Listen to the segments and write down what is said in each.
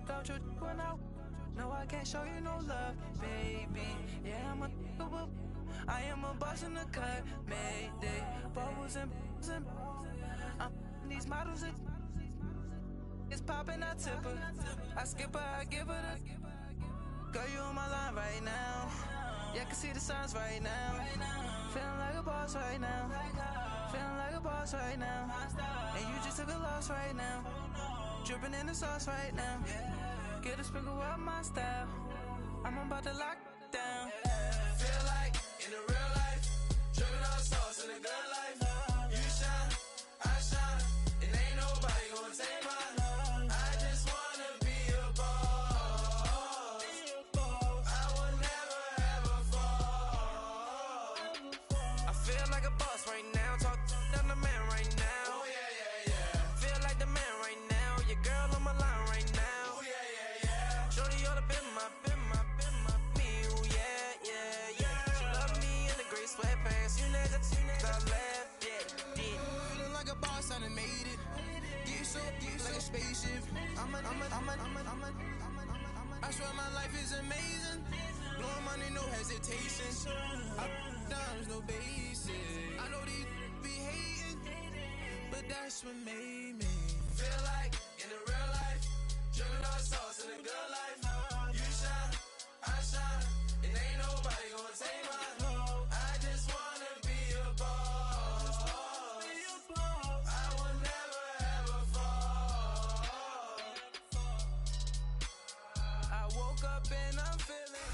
Don't you when no, I can't show you no love, baby. Yeah, I am a boss in the cut, mayday. Bubbles and these models it's popping, I tip her. I skip her, I give her the. Girl, you on my line right now. Yeah, I can see the signs right now. Feeling like a boss right now. Feeling like a boss right now. And you just took a loss right now. Dripping in the sauce right now. Get a sprinkle up my style. I'm about to lock down. Feel like in the real life, dripping on sauce in the good life. You shine, I shine, and ain't nobody gonna take mine. I just wanna be a boss. I will never ever fall. I feel like a boss right now. Talk to the man right now. Oh yeah, yeah, yeah. Feel like the man right now. Your girl on my line right now. Oh yeah, yeah, yeah. Shorty oughta been my me. Ooh yeah, yeah, yeah. She love me in the gray sweatpants. You never I left, yeah. Feeling like a boss, I done made it. Get so like a spaceship. I swear my life is amazing. Blowing money, no hesitation. Dimes, no basic. I know these be hating, but that's what made me feel like in the real life, dripping on sauce in the good life. You shine, I shine, and ain't nobody gonna take mine. I just wanna be a boss. I will never ever fall. I woke up and I'm feeling.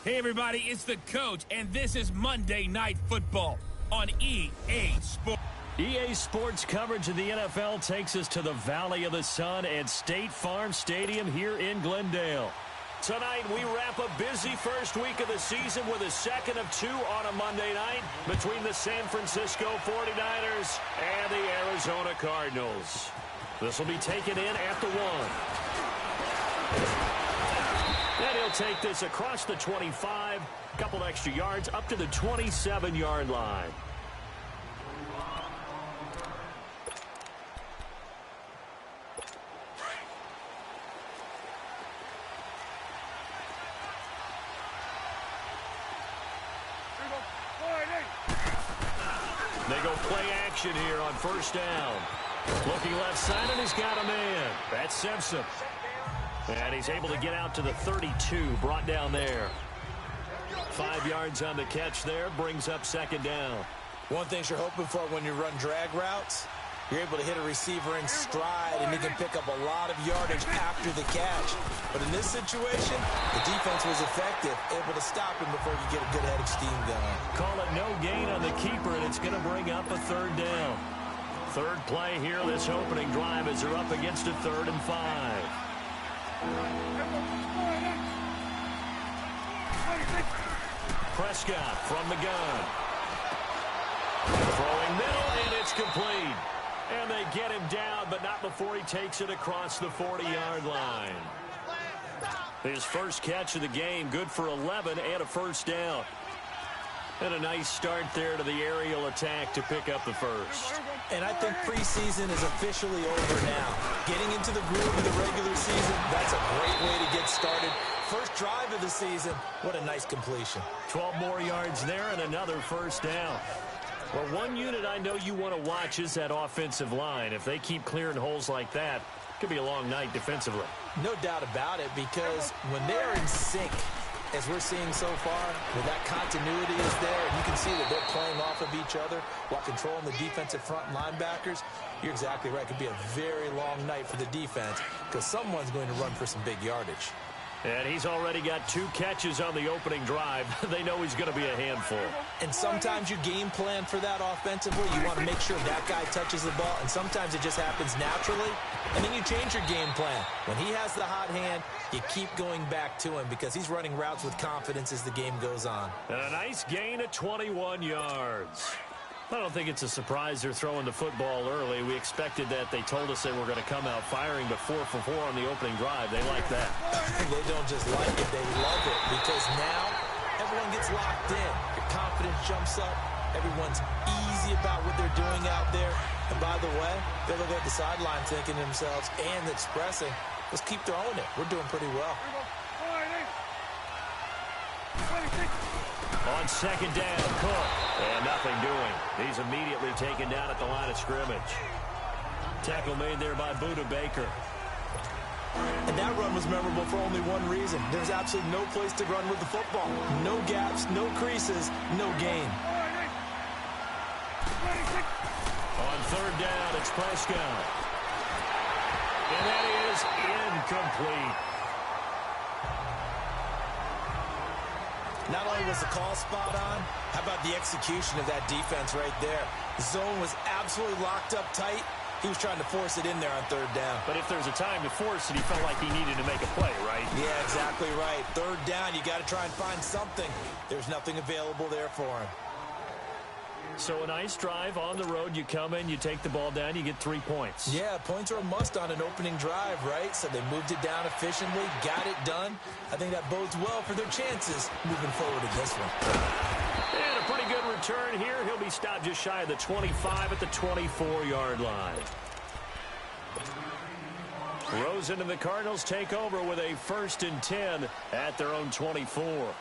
Hey everybody, it's the coach, and this is Monday Night Football on EA Sports. EA Sports coverage of the NFL takes us to the Valley of the Sun at State Farm Stadium here in Glendale. Tonight, we wrap a busy first week of the season with a second of two on a Monday night between the San Francisco 49ers and the Arizona Cardinals. This will be taken in at the 1. And he'll take this across the 25, a couple extra yards up to the 27-yard line. They go play action here on first down. Looking left side, and he's got a man. That's Simpson. And he's able to get out to the 32, brought down there. 5 yards on the catch there, brings up second down. One thing you're hoping for when you run drag routes, you're able to hit a receiver in stride, and he can pick up a lot of yardage after the catch. But in this situation, the defense was effective, able to stop him before you get a good head of steam going. Call it no gain on the keeper, and it's going to bring up a third down. Third play here, this opening drive, as they're up against a 3rd and 5. Prescott from the gun. Throwing middle, and it's complete. And they get him down, but not before he takes it across the 40-yard line. His first catch of the game, good for 11 and a first down. And a nice start there to the aerial attack to pick up the first. And I think preseason is officially over now. Getting into the groove of the regular season, that's a great way to get started. First drive of the season, what a nice completion. 12 more yards there and another first down. Well, one unit I know you want to watch is that offensive line. If they keep clearing holes like that, it could be a long night defensively. No doubt about it, because when they're in sync, as we're seeing so far, when that continuity is there, and you can see that they're playing off of each other while controlling the defensive front linebackers, you're exactly right. It could be a very long night for the defense, because someone's going to run for some big yardage. And he's already got 2 catches on the opening drive. They know he's going to be a handful. And sometimes you game plan for that offensively. You want to make sure that guy touches the ball, and sometimes it just happens naturally. And then you change your game plan. When he has the hot hand, you keep going back to him because he's running routes with confidence as the game goes on. And a nice gain of 21 yards. I don't think it's a surprise they're throwing the football early. We expected that. They told us they were going to come out firing, but 4 for 4 on the opening drive. They like that. They don't just like it, they love it, because now everyone gets locked in. Your confidence jumps up. Everyone's easy about what they're doing out there. And by the way, they're looking at the sideline thinking to themselves and expressing, let's keep throwing it. We're doing pretty well. On second down, Cook. And nothing doing. He's immediately taken down at the line of scrimmage. Tackle made there by Buda Baker. And that run was memorable for only one reason. There's absolutely no place to run with the football. No gaps, no creases, no gain. On third down, it's Prescott. And that is incomplete. Not only was the call spot on, how about the execution of that defense right there? The zone was absolutely locked up tight. He was trying to force it in there on third down. But if there's a time to force it, he felt like he needed to make a play, right? Yeah, exactly right. Third down, you got to try and find something. There's nothing available there for him. So a nice drive on the road. You come in, you take the ball down, you get 3 points. Yeah, points are a must on an opening drive, right? So they moved it down efficiently, got it done. I think that bodes well for their chances moving forward in this one. And a pretty good return here. He'll be stopped just shy of the 25 at the 24-yard line. Rosen and the Cardinals take over with a 1st and 10 at their own 24.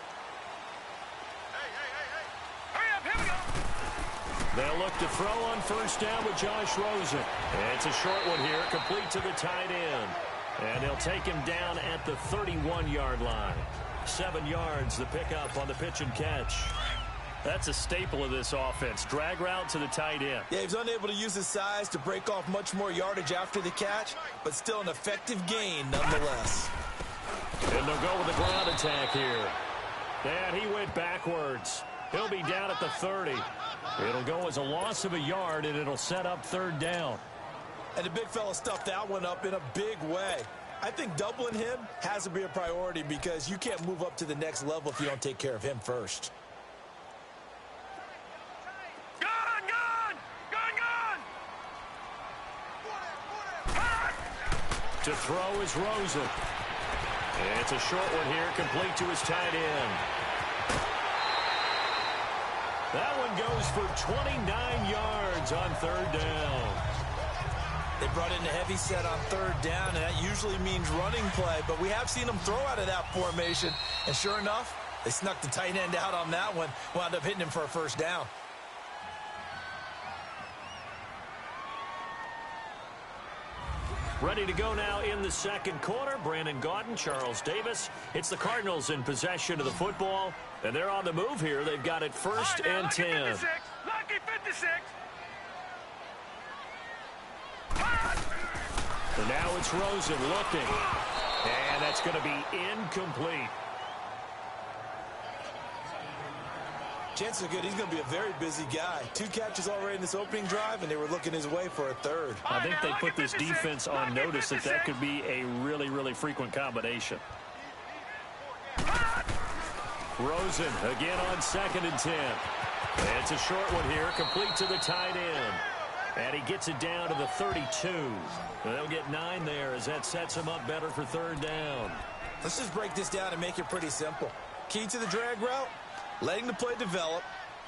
They'll look to throw on first down with Josh Rosen. It's a short one here, complete to the tight end. And they'll take him down at the 31-yard line. 7 yards, the pickup on the pitch and catch. That's a staple of this offense. Drag route to the tight end. Yeah, he's unable to use his size to break off much more yardage after the catch, but still an effective gain nonetheless. And they'll go with the ground attack here. And he went backwards. He'll be down at the 30. It'll go as a loss of a yard, and it'll set up third down. And the big fella stuffed that one up in a big way. I think doubling him has to be a priority because you can't move up to the next level if you don't take care of him first. To throw is Rosen. It's a short one here, complete to his tight end. That one goes for 29 yards on third down. They brought in a heavy set on third down, and that usually means running play, but we have seen them throw out of that formation. And sure enough, they snuck the tight end out on that one, wound up hitting him for a first down. Ready to go now in the second quarter. Brandon Gaudin, Charles Davis. It's the Cardinals in possession of the football, and they're on the move here. They've got it 1st and 10. Lucky 56. And now it's Rosen looking. And that's going to be incomplete. Chances are good. He's going to be a very busy guy. 2 catches already in this opening drive, and they were looking his way for a third. I think they put this defense on notice that that could be a really, really frequent combination. Rosen again on 2nd and 10. It's a short one here, complete to the tight end. And he gets it down to the 32. They'll get 9 there as that sets him up better for third down. Let's just break this down and make it pretty simple. Key to the drag route, letting the play develop,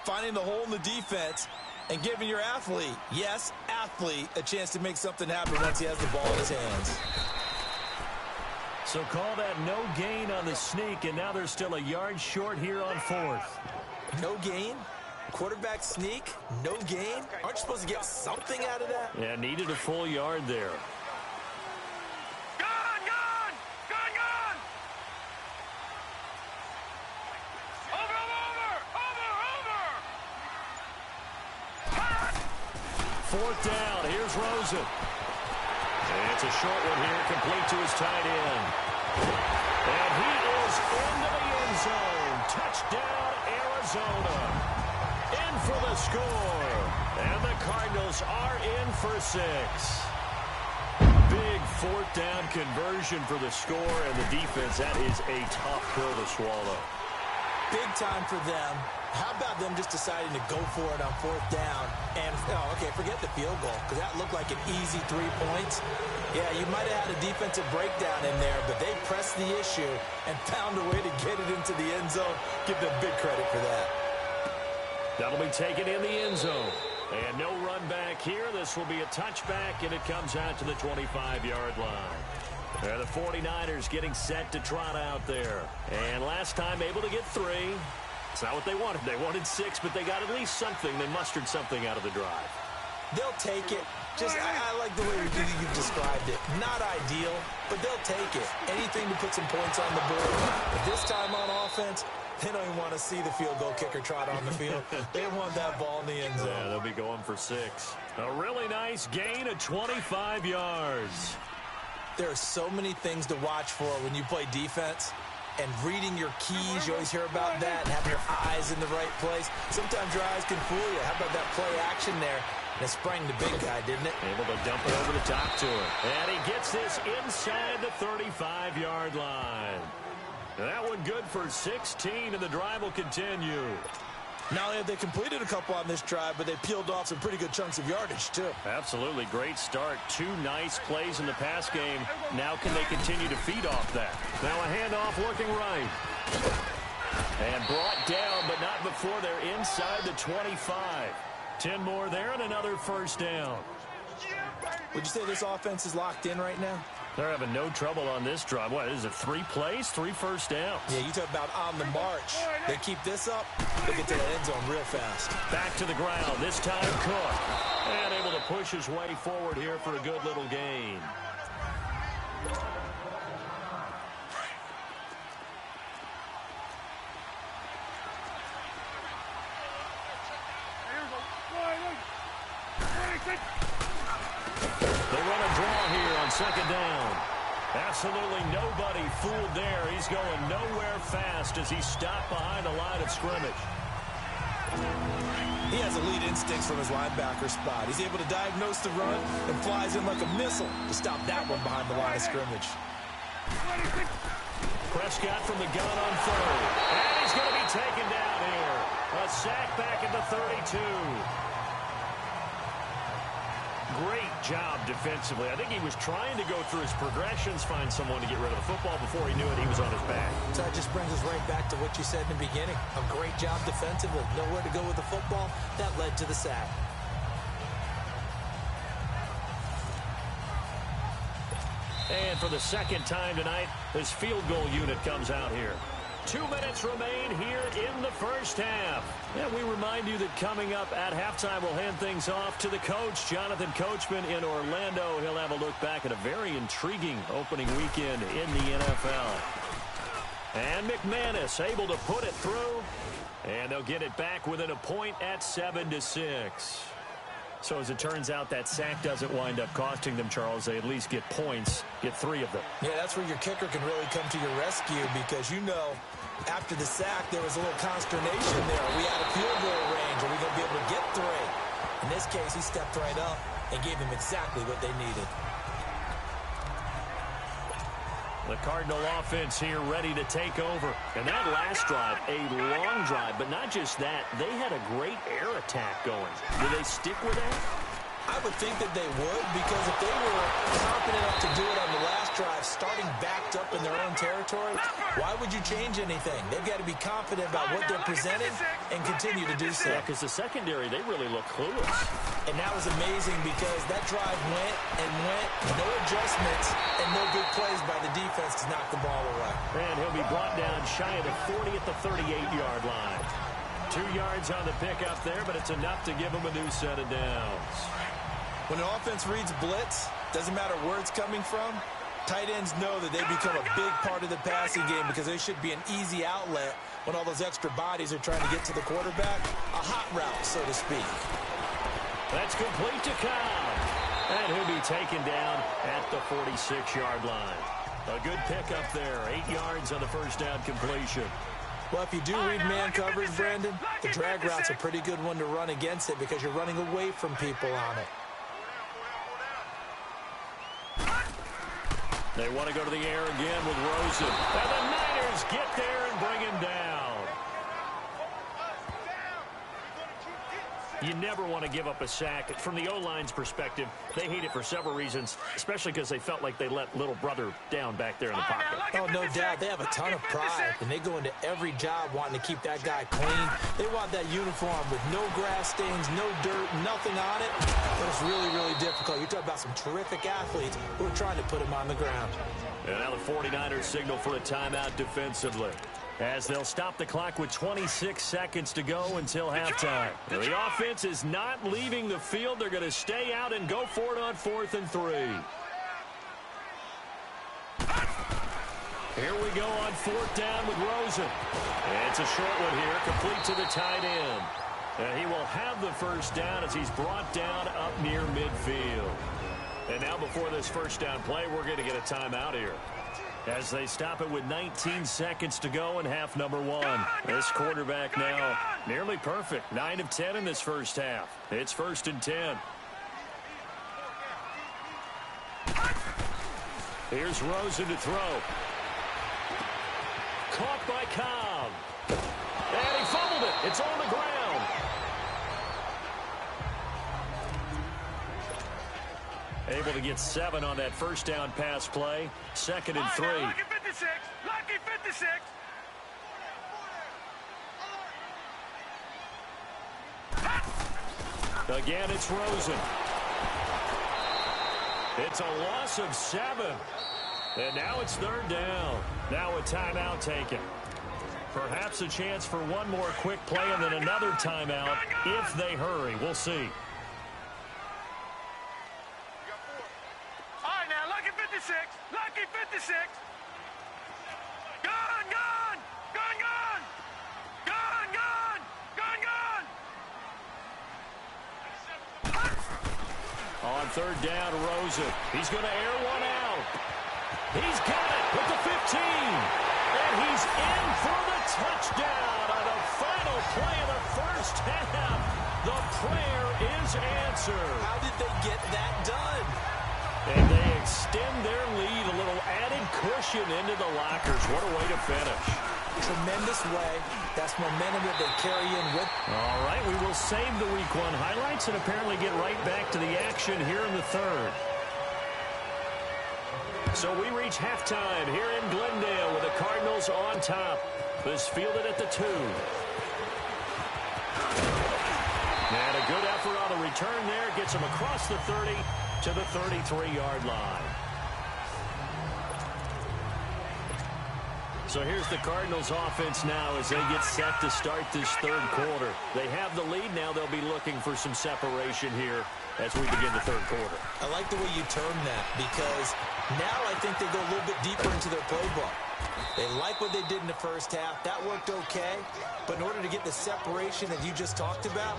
finding the hole in the defense, and giving your athlete, yes, athlete, a chance to make something happen once he has the ball in his hands. So call that no gain on the sneak, and now they're still a yard short here on 4th. No gain? Quarterback sneak? No gain? Aren't you supposed to get something out of that? Yeah, needed a full yard there. Fourth down, here's Rosen. It's a short one here, complete to his tight end. And he is into the end zone. Touchdown, Arizona. In for the score. And the Cardinals are in for 6. Big 4th down conversion for the score, and the defense, that is a tough pill to swallow. Big time for them. How about them just deciding to go for it on 4th down? And, okay, forget the field goal, because that looked like an easy 3 points. Yeah, you might have had a defensive breakdown in there, but they pressed the issue and found a way to get it into the end zone. Give them big credit for that. That'll be taken in the end zone. And no run back here. This will be a touchback, and it comes out to the 25-yard line. The 49ers getting set to trot out there. And last time able to get 3. It's not what they wanted. They wanted 6, but they got at least something. They mustered something out of the drive. They'll take it. I like the way you've described it. Not ideal, but they'll take it. Anything to put some points on the board. But this time on offense, they don't even want to see the field goal kicker trot on the field. They want that ball in the end zone. Yeah, they'll be going for 6. A really nice gain of 25 yards. There are so many things to watch for when you play defense. And reading your keys, you always hear about that. Having your eyes in the right place. Sometimes your eyes can fool you. How about that play action there? And it sprang the big guy, didn't it? Able to dump it over the top to him. And he gets this inside the 35-yard line. That one good for 16, and the drive will continue. Not only have they completed a couple on this drive, but they peeled off some pretty good chunks of yardage, too. Absolutely. Great start. 2 nice plays in the pass game. Now can they continue to feed off that? Now a handoff looking right. And brought down, but not before they're inside the 25. 10 more there and another first down. Would you say this offense is locked in right now? They're having no trouble on this drive. What is it, 3 plays, 3 first downs? Yeah, you talk about on the march. They keep this up, they get to the end zone real fast. Back to the ground, this time Cook. And able to push his way forward here for a good little gain. They run a draw here on second down. Absolutely nobody fooled there. He's going nowhere fast as he's stopped behind the line of scrimmage. He has elite instincts from his linebacker spot. He's able to diagnose the run and flies in like a missile to stop that one behind the line of scrimmage. Prescott from the gun on 3rd. And he's going to be taken down here. A sack back at the 32. Great job defensively. I think he was trying to go through his progressions, find someone to get rid of the football. Before he knew it, he was on his back. So that just brings us right back to what you said in the beginning. A great job defensively. Nowhere to go with the football. That led to the sack. And for the second time tonight, this field goal unit comes out here. 2 minutes remain here in the first half. And we remind you that coming up at halftime, we'll hand things off to the coach, Jonathan Coachman in Orlando. He'll have a look back at a very intriguing opening weekend in the NFL. And McManus able to put it through. And they'll get it back within a point at 7-6. So as it turns out, that sack doesn't wind up costing them, Charles. They at least get points, get 3 of them. Yeah, that's where your kicker can really come to your rescue because, you know, after the sack, there was a little consternation there. Are we out of field goal range? Are we going to be able to get 3? In this case, he stepped right up and gave them exactly what they needed. The Cardinal offense here ready to take over. And that last drive, a long drive, but not just that. They had a great air attack going. Do they stick with that? I would think that they would because if they were confident enough to do it on the last drive, starting backed up in their own territory, why would you change anything? They've got to be confident about what they're presenting and continue to do so. Yeah, because the secondary, they really look clueless. And that was amazing because that drive went and went, no adjustments, and no big plays by the defense to knock the ball away. And he'll be brought down shy of the 40 at the 38-yard line. 2 yards on the pickup there, but it's enough to give him a new set of downs. When an offense reads blitz, doesn't matter where it's coming from, tight ends know that they become a big part of the passing game because they should be an easy outlet when all those extra bodies are trying to get to the quarterback. A hot route, so to speak. That's complete to Cobb. And he'll be taken down at the 46-yard line. A good pickup there. 8 yards on the first down completion. Well, if you do read man coverage, Brandon, the drag route's a pretty good one to run against it because you're running away from people on it. They want to go to the air again with Rosen. And the Niners get there and bring him down. You never want to give up a sack. From the O-line's perspective, they hate it for several reasons, especially because they felt like they let little brother down back there in the pocket. Oh, no doubt. They have a ton of pride, and they go into every job wanting to keep that guy clean. They want that uniform with no grass stains, no dirt, nothing on it. But it's really, really difficult. You're talking about some terrific athletes who are trying to put him on the ground. And now the 49ers signal for a timeout defensively, as they'll stop the clock with 26 seconds to go until halftime. The offense is not leaving the field. They're going to stay out and go for it on 4th and 3. Here we go on 4th down with Rosen. It's a short one here, complete to the tight end. And he will have the first down as he's brought down up near midfield. And now before this first down play, we're going to get a timeout here, as they stop it with 19 seconds to go in half number 1. This quarterback now nearly perfect. 9 of 10 in this first half. It's 1st and 10. Here's Rosen to throw. Caught by Cobb. And he fumbled it. It's on the ground. Able to get 7 on that first down pass play. 2nd and 3. Lucky 56. Lucky 56. Again, it's Rosen. It's a loss of 7. And now it's 3rd down. Now a timeout taken. Perhaps a chance for one more quick play and then another timeout if they hurry. We'll see. All right, now, lucky 56. Lucky 56. Gone, gone. Gone, gone. Gone, gone. Gone, gone. On 3rd down, Rosen. He's going to air one out. He's got it with the 15. And he's in for the touchdown on the final play of the first half. The prayer is answered. How did they get that done? And they extend their lead, a little added cushion into the lockers. What a way to finish. Tremendous way. That's momentum that they carry in with. All right, we will save the Week 1 highlights and apparently get right back to the action here in the 3rd. So we reach halftime here in Glendale with the Cardinals on top. This fielded at the 2. And a good effort on the return there. Gets him across the 30 to the 33-yard line. So here's the Cardinals offense now as they get set to start this 3rd quarter. They have the lead now. They'll be looking for some separation here as we begin the 3rd quarter. I like the way you term that, because now I think they go a little bit deeper into their playbook. They like what they did in the first half. That worked okay. But in order to get the separation that you just talked about,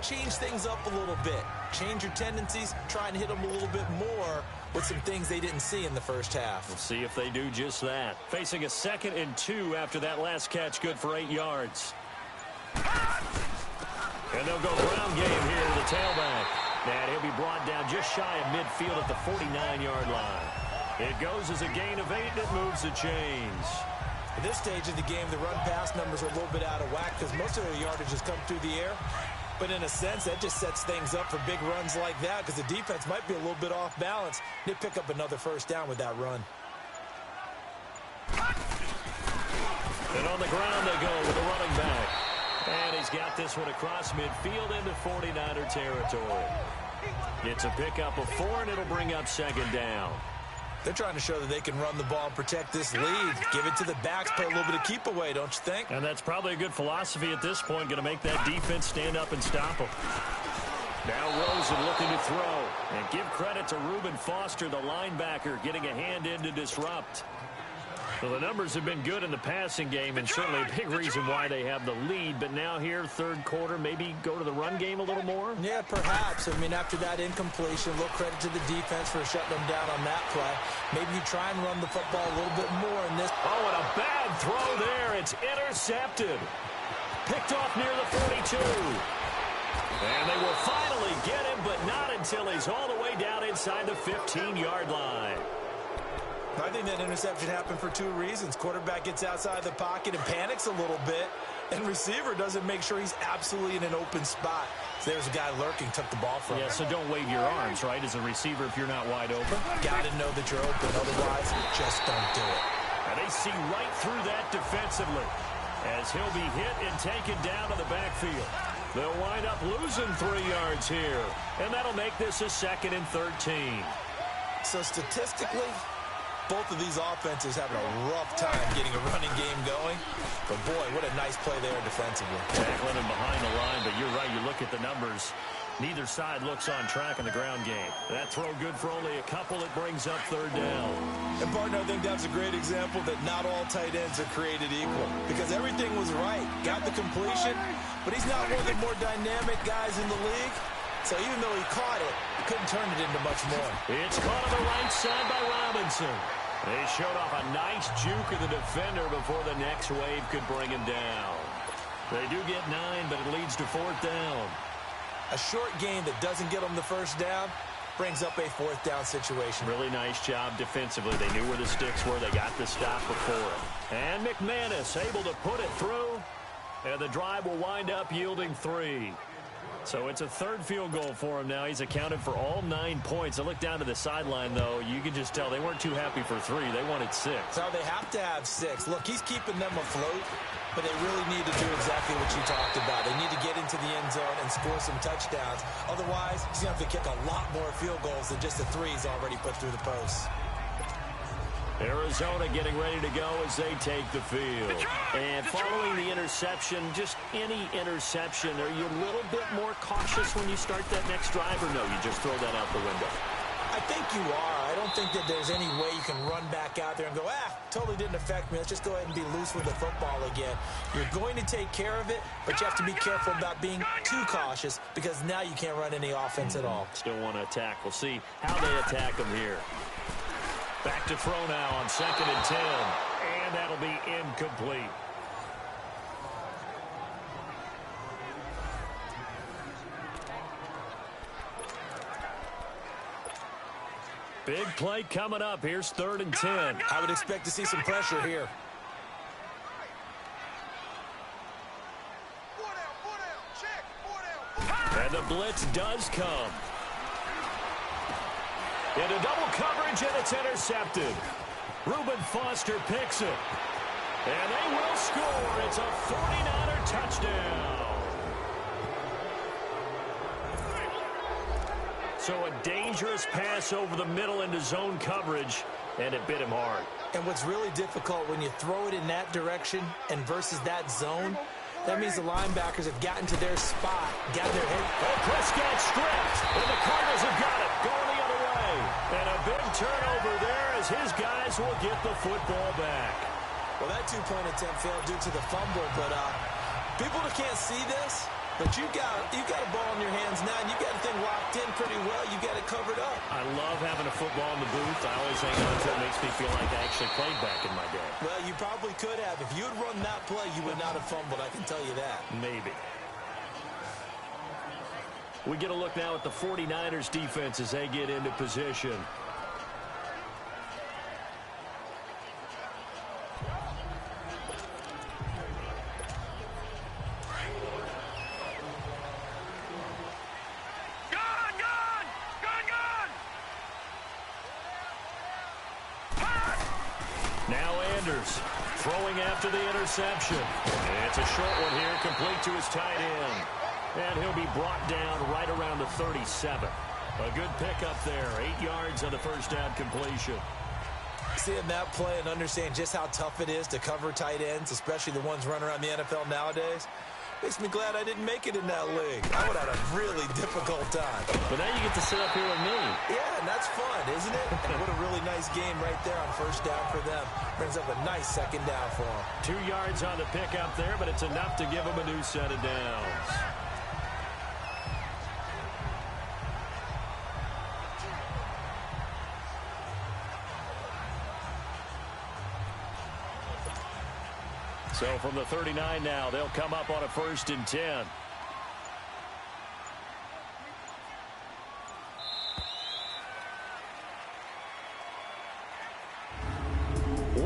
change things up a little bit. Change your tendencies. Try and hit them a little bit more with some things they didn't see in the first half. We'll see if they do just that. Facing a 2nd and 2 after that last catch, good for 8 yards. And they'll go ground game here to the tailback. And he'll be brought down just shy of midfield at the 49-yard line. It goes as a gain of 8, and it moves the chains. At this stage of the game, the run-pass numbers are a little bit out of whack because most of their yardage has come through the air. But in a sense, that just sets things up for big runs like that because the defense might be a little bit off balance. They pick up another first down with that run. And on the ground they go with the running back. And he's got this one across midfield into 49er territory. It's a pickup of 4, and it'll bring up 2nd down. They're trying to show that they can run the ball and protect this lead. Give it to the backs, play a little bit of keep away, don't you think? And that's probably a good philosophy at this point, going to make that defense stand up and stop them. Now Rosen looking to throw. And give credit to Reuben Foster, the linebacker, getting a hand in to disrupt. Well, the numbers have been good in the passing game, and certainly a big reason why they have the lead. But now here, 3rd quarter, maybe go to the run game a little more? Yeah, perhaps. I mean, after that incompletion, a little credit to the defense for shutting them down on that play. Maybe you try and run the football a little bit more in this. Oh, and a bad throw there. It's intercepted. Picked off near the 42. And they will finally get him, but not until he's all the way down inside the 15-yard line. I think that interception happened for two reasons. Quarterback gets outside the pocket and panics a little bit, and receiver doesn't make sure he's absolutely in an open spot. So there's a guy lurking, took the ball from him. Yeah, so don't wave your arms, right, as a receiver if you're not wide open. Got to know that you're open, otherwise just don't do it. And they see right through that defensively as he'll be hit and taken down to the backfield. They'll wind up losing 3 yards here, and that'll make this a 2nd and 13. So statistically, both of these offenses having a rough time getting a running game going. But, boy, what a nice play there defensively. Tackling him behind the line, but you're right. You look at the numbers. Neither side looks on track in the ground game. That throw good for only a couple. It brings up 3rd down. And, partner, I think that's a great example that not all tight ends are created equal. Because everything was right. Got the completion, but he's not one of the more dynamic guys in the league. So even though he caught it, he couldn't turn it into much more. It's caught on the right side by Robinson. They showed off a nice juke of the defender before the next wave could bring him down. They do get 9, but it leads to 4th down. A short game that doesn't get them the 1st down brings up a 4th down situation. Really nice job defensively. They knew where the sticks were. They got the stop before it. And McManus able to put it through. And the drive will wind up yielding 3. So it's a 3rd field goal for him now. He's accounted for all 9 points. I look down to the sideline, though. You can just tell they weren't too happy for 3. They wanted 6. So they have to have 6. Look, he's keeping them afloat, but they really need to do exactly what you talked about. They need to get into the end zone and score some touchdowns. Otherwise, he's going to have to kick a lot more field goals than just the 3 he's already put through the posts. Arizona getting ready to go as they take the field. And following the interception, just any interception, are you a little bit more cautious when you start that next drive, or no, you just throw that out the window? I think you are. I don't think that there's any way you can run back out there and go, totally didn't affect me. Let's just go ahead and be loose with the football again. You're going to take care of it, but you have to be careful about being too cautious because now you can't run any offense at all. Still want to attack. We'll see how they attack them here. Back to throw now on 2nd and 10. And that'll be incomplete. Big play coming up. Here's 3rd and 10. I would expect to see some pressure here. And the blitz does come. Into double coverage, and it's intercepted. Reuben Foster picks it. And they will score. It's a 49er touchdown. So a dangerous pass over the middle into zone coverage, and it bit him hard. And what's really difficult when you throw it in that direction and versus that zone, that means the linebackers have gotten to their spot, got their head. Oh, Prescott stripped, and the Cardinals have got it. Going the other way. And a big turnover there as his guys will get the football back. Well, that two-point attempt failed due to the fumble, but people that can't see this, but you got a ball in your hands now, and you got the thing locked in pretty well. You got it covered up. I love having a football in the booth. I always hang on to it. It makes me feel like I actually played back in my day. Well, you probably could have. If you had run that play, you would not have fumbled. I can tell you that. Maybe. We get a look now at the 49ers defense as they get into position. Throwing after the interception. And it's a short one here, complete to his tight end. And he'll be brought down right around the 37. A good pickup there, 8 yards on the first down completion. Seeing that play and understand just how tough it is to cover tight ends, especially the ones running around the NFL nowadays, makes me glad I didn't make it in that league. I would have had a really difficult time. But now you get to sit up here with me. Yeah, and that's fun, isn't it? And what a really nice game right there on first down for them. Brings up a nice second down for them. 2 yards on the pickup there, but it's enough to give them a new set of downs. So from the 39 now, they'll come up on a 1st and 10.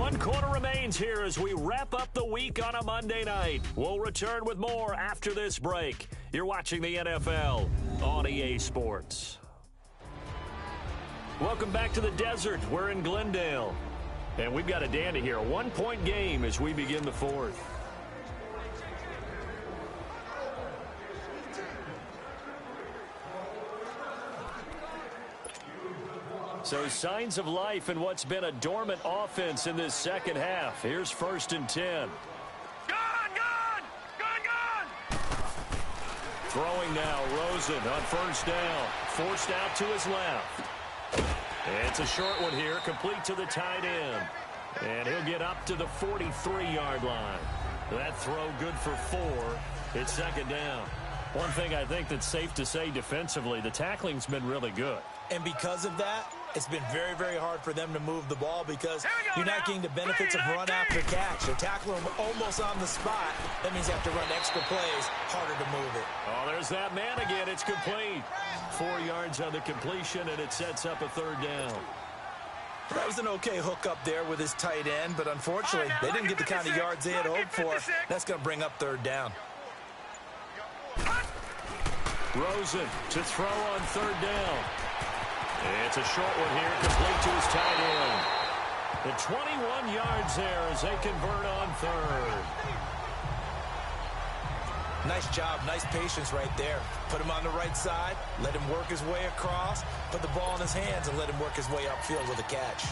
One quarter remains here as we wrap up the week on a Monday night. We'll return with more after this break. You're watching the NFL on EA Sports. Welcome back to the desert. We're in Glendale. And we've got a dandy here. A one-point game as we begin the fourth. So signs of life in what's been a dormant offense in this second half. Here's 1st and 10. Throwing now, Rosen on 1st down. Forced out to his left. It's a short one here, complete to the tight end. And he'll get up to the 43-yard line. That throw good for 4. It's 2nd down. One thing I think that's safe to say defensively, the tackling's been really good. And because of that, it's been very, very hard for them to move the ball because you're not getting the benefits of run after catch. They're tackling them almost on the spot. That means you have to run extra plays, harder to move it. Oh, there's that man again. It's complete. 4 yards on the completion, and it sets up a 3rd down. That was an okay hook up there with his tight end, but unfortunately, they didn't get the kind of yards they had hoped for. That's going to bring up 3rd down. Rosen to throw on 3rd down. It's a short one here, complete to his tight end. The 21 yards there as they convert on 3rd. Nice job, nice patience right there. Put him on the right side, let him work his way across, put the ball in his hands, and let him work his way upfield with a catch.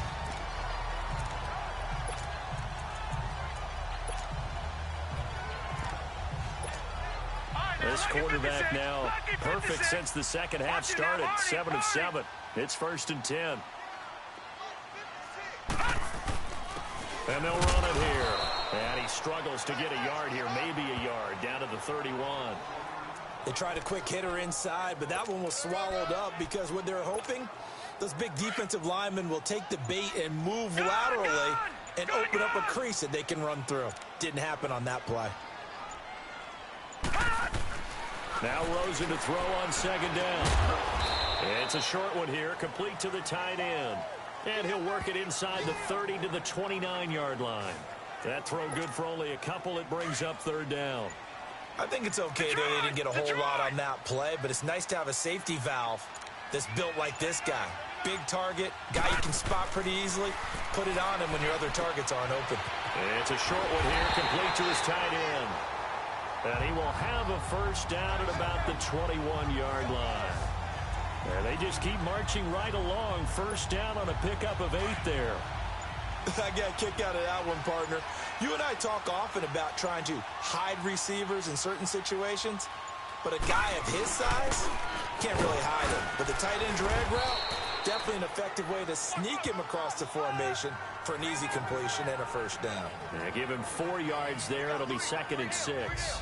This quarterback now perfect since the second half started. 7 of 7. It's 1st and 10. And they'll run it here. And he struggles to get a yard here, maybe a yard, down to the 31. They tried a quick hitter inside, but that one was swallowed up because what they're hoping, those big defensive linemen will take the bait and move laterally and open up a crease that they can run through. Didn't happen on that play. Now Rosen to throw on 2nd down. It's a short one here, complete to the tight end. And he'll work it inside the 30 to the 29-yard line. That throw good for only a couple. It brings up 3rd down. I think it's okay that they didn't get a whole lot on that play, but it's nice to have a safety valve that's built like this guy. Big target, guy you can spot pretty easily. Put it on him when your other targets aren't open. It's a short one here, complete to his tight end. And he will have a 1st down at about the 21-yard line. And they just keep marching right along. 1st down on a pickup of 8 there. I got a kick out of that one, partner. You and I talk often about trying to hide receivers in certain situations, but a guy of his size can't really hide him. But the tight end drag route, definitely an effective way to sneak him across the formation for an easy completion and a 1st down. Yeah, give him 4 yards there. It'll be 2nd and 6.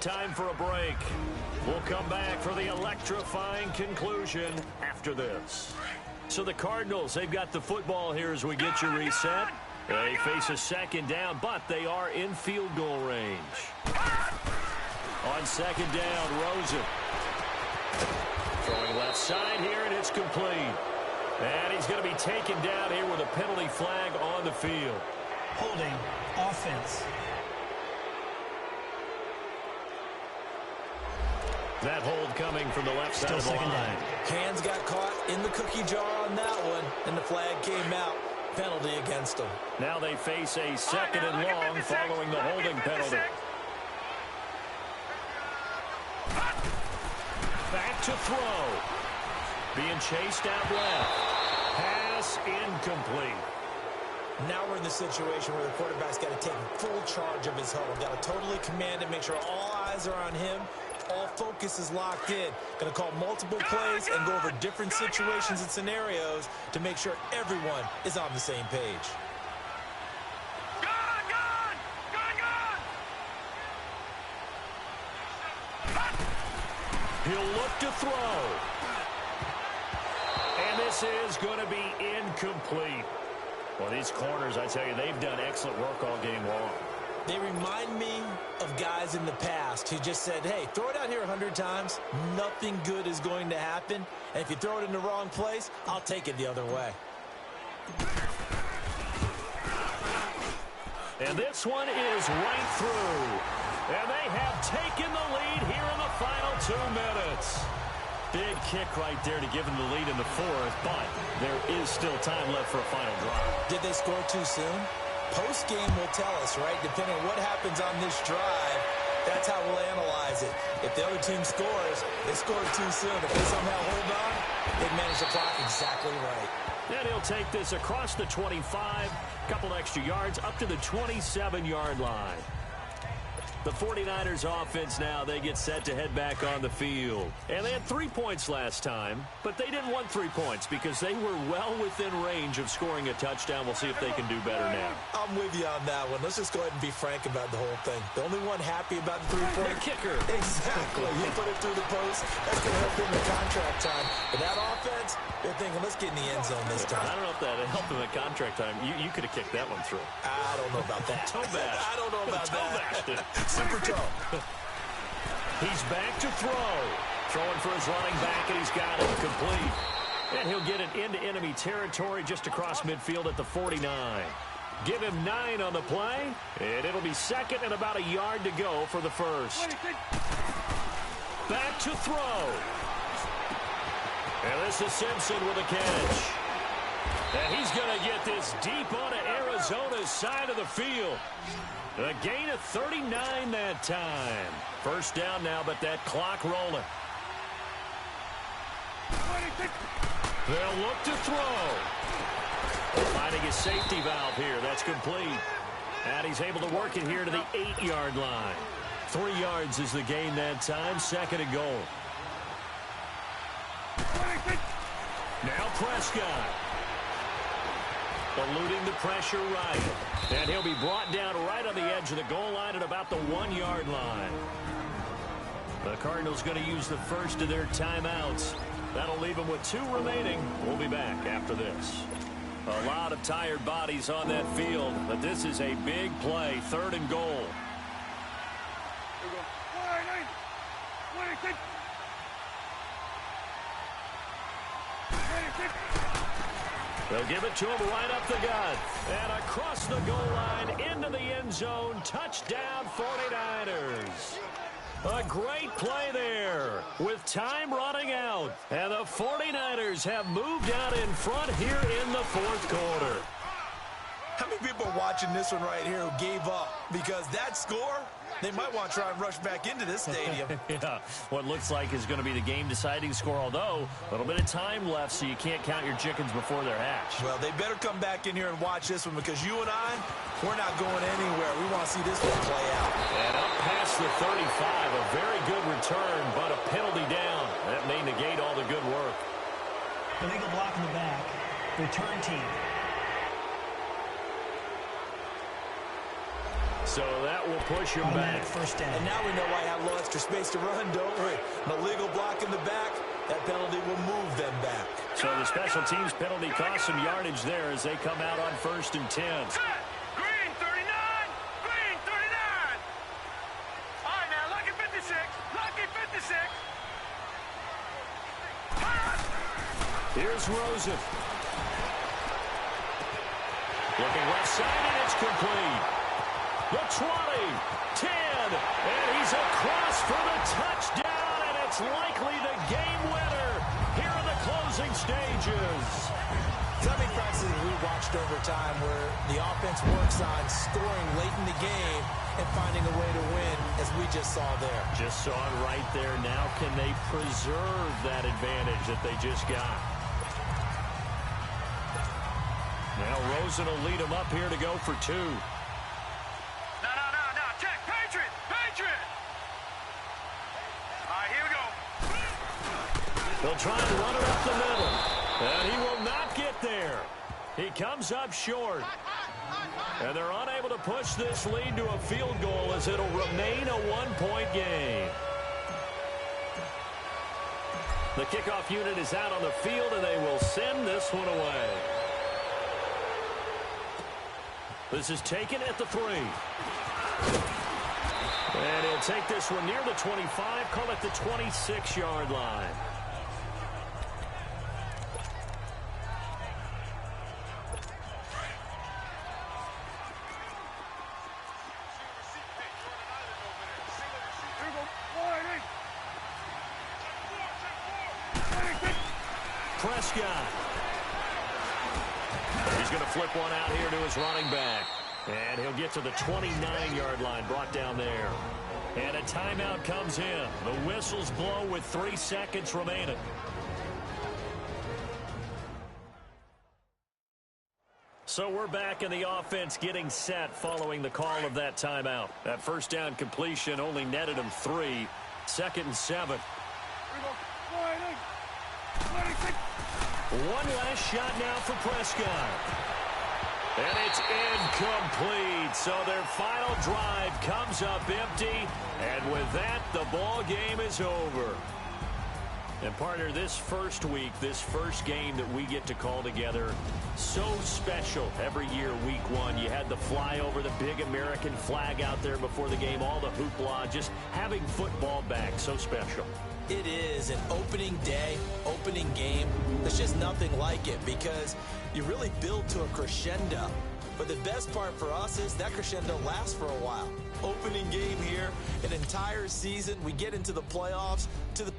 Time for a break. We'll come back for the electrifying conclusion after this. So the Cardinals, they've got the football here as we get you reset. They face a 2nd down, but they are in field goal range. On 2nd down, Rosen. Throwing left side here, and it's complete. And he's going to be taken down here with a penalty flag on the field. Holding offense. That hold coming from the left side of the line. Hands got caught in the cookie jar on that one, and the flag came out. Penalty against them. Now they face a 2nd and long following the holding penalty. Back to throw. Being chased out left. Pass incomplete. Now we're in the situation where the quarterback's got to take full charge of his huddle. Got to totally command it, make sure all eyes are on him. All focus is locked in. Going to call multiple plays and go over different situations and scenarios to make sure everyone is on the same page. He'll look to throw. And this is going to be incomplete. Well, these corners, I tell you, they've done excellent work all game long. They remind me of guys in the past who just said, hey, throw it out here 100 times, nothing good is going to happen. And if you throw it in the wrong place, I'll take it the other way. And this one is right through. And they have taken the lead here in the final 2 minutes. Big kick right there to give them the lead in the fourth, but there is still time left for a final drive. Did they score too soon? Post-game will tell us, right? Depending on what happens on this drive, that's how we'll analyze it. If the other team scores, they scored too soon. If they somehow hold on, they manage the clock exactly right. And he'll take this across the 25, couple extra yards, up to the 27-yard line. The 49ers offense now, they get set to head back on the field. And they had 3 points last time, but they didn't want 3 points because they were well within range of scoring a touchdown. We'll see if they can do better now. I'm with you on that one. Let's just go ahead and be frank about the whole thing. The only one happy about the 3-point kicker. Exactly. You put it through the post. That's going to help him in contract time. But that offense, they're thinking, let's get in the end zone this time. I don't know if that helped him in contract time. You could have kicked that one through. I don't know about that. Toe bash. I don't know about that. Super toe. He's back to throw. Throwing for his running back, and he's got it complete. And he'll get it into enemy territory just across midfield at the 49. Give him 9 on the play, and it'll be second and about a yard to go for the first. Back to throw. And this is Simpson with a catch. And he's going to get this deep onto Arizona's side of the field. A gain of 39 that time. First down now, but that clock rolling. They'll look to throw. Finding his safety valve here. That's complete. And he's able to work it here to the 8-yard line. 3 yards is the gain that time. Second and goal. Now Prescott. Eluding the pressure right. And he'll be brought down right on the edge of the goal line at about the 1-yard line. The Cardinals going to use the first of their timeouts. That'll leave them with 2 remaining. We'll be back after this. A lot of tired bodies on that field, but this is a big play. 3rd and goal. They'll give it to him right up the gut. And across the goal line, into the end zone. Touchdown, 49ers. A great play there with time running out. And the 49ers have moved out in front here in the 4th quarter. How many people are watching this one right here who gave up? Because that score, they might want to try and rush back into this stadium. Yeah, what looks like is going to be the game-deciding score, although a little bit of time left, so you can't count your chickens before they're hatched. Well, they better come back in here and watch this one because you and I, we're not going anywhere. We want to see this one play out. And up past the 35, a very good return, but a penalty down. That may negate all the good work. Illegal block in the back. Return team. So that will push him back. First down. And now we know why I have a little extra space to run, don't we? An illegal block in the back, that penalty will move them back. So the special teams penalty costs some yardage there as they come out on 1st and 10. Green 39! Green 39! All right, now, lucky 56! Lucky 56! Here's Rosen. Looking left side, and it's complete. The 20, 10, and he's across for the touchdown, and it's likely the game winner here in the closing stages. How many practices we watched over time where the offense works on scoring late in the game and finding a way to win, as we just saw there. Just saw it right there. Now can they preserve that advantage that they just got? Now Rosen will lead them up here to go for 2. Check, Patriot! Patriot! All right, here we go. They'll try and run it up the middle. And he will not get there. He comes up short. And they're unable to push this lead to a field goal as it'll remain a 1-point game. The kickoff unit is out on the field, and they will send this one away. This is taken at the 3. And he'll take this one near the 25, call it the 26-yard line. Prescott. He's going to flip one out here to his running back. And he'll get to the 29-yard line, brought down there. And a timeout comes in. The whistles blow with 3 seconds remaining. So we're back in the offense getting set following the call of that timeout. That first down completion only netted him 3. 2nd and 7. One last shot now for Prescott. And it's incomplete. So their final drive comes up empty. And with that, the ball game is over. And partner, this first week, this first game that we get to call together, so special every year, week 1. You had the flyover, the big American flag out there before the game, all the hoopla, just having football back, so special. It is an opening day, opening game. There's just nothing like it because you really build to a crescendo. But the best part for us is that crescendo lasts for a while. Opening game here, an entire season. We get into the playoffs to the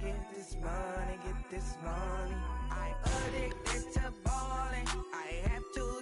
Get this money, get this money. I'm addicted to balling. I have to